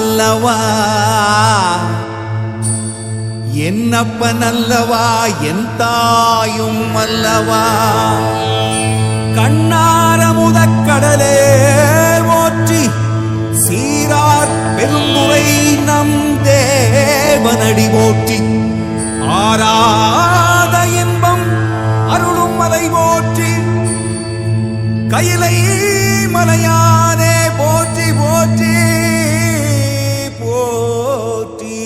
அல்லவா என்னப்பன் அல்லவா என் தாயும் அல்லவா கண்ணார முதக்கடலே போற்றி சீரார் பெருந்துரை நம் தேவனடி போற்றி ஆராத இன்பம் அருளும் மலை போற்றி கையிலை மலையானே போற்றி போற்றி போற்றி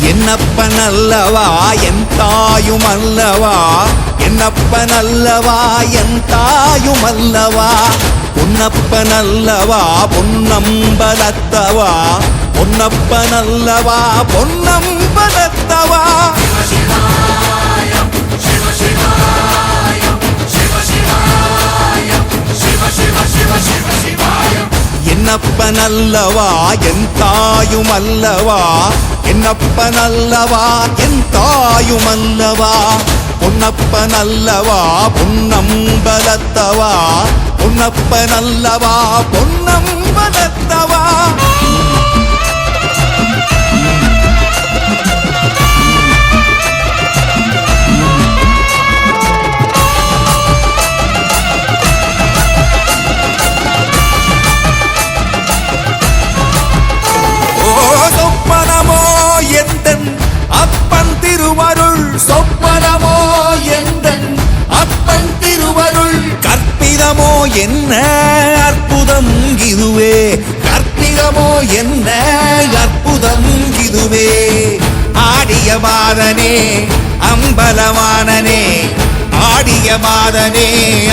என்னப்பன் அல்லவா என் தாயும் அல்லவா என்னப்பன் அல்லவா என் தாயும் அல்லவா பொன்னப்பன் அல்லவா பொன்னம்பலத்தவா பொன்னப்பன் அல்லவா பொன்னம்பலத்தவா என்னப்பன் அல்லவா என் தாயும் அல்லவா என்னப்பன் அல்லவா என் தாயும் அல்லவா பொன்னப்பன் அல்லவா பொன்னம்பலத்தவா பொன்னப்பன் அல்லவா பொன்னம்பலத்தவா அப்பன் திருவருள் சொப்பனமோ எந்தன் அப்பன் திருவருள் கற்பிதமோ என்ன அற்புதம் இதுவே கற்பிதமோ என்ன அற்புதம் இதுவே ஆடிய மாதனே அம்பலவானனே ஆடிய மாதனே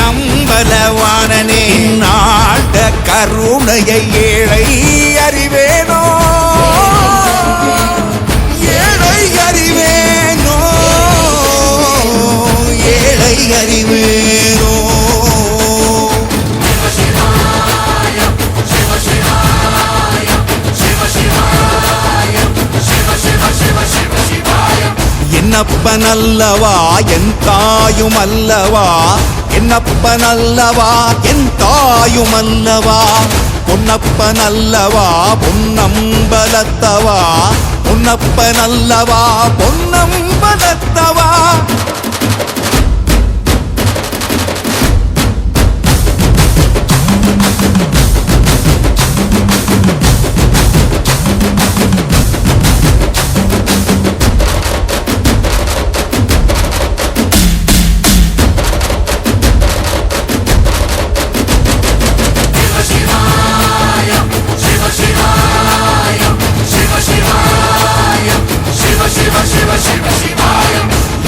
அம்பலவானனே நாட கருணையை ஏழை அறிவேனோ அறிவேனோ ஏழை அறிவேனோ என்னப்பன் அல்லவா என் தாயும் அல்லவா என்னப்பன் அல்லவா என் தாயும் அல்லவா பொன்னப்பன் அல்லவா பொன்னம்பலத்தவா பொன்னப்பன் அல்லவா பொன்னம்பலத்தவா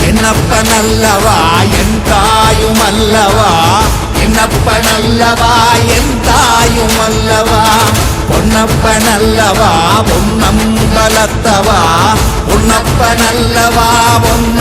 என்னப்பன் அல்லவா என் தாயும் அல்லவா என்னப்பன் அல்லவா என் தாயும் அல்லவா பொன்னப்பன் அல்லவா பொன்னம்பலத்தவா பொன்னப்பன் அல்லவா பொன்ன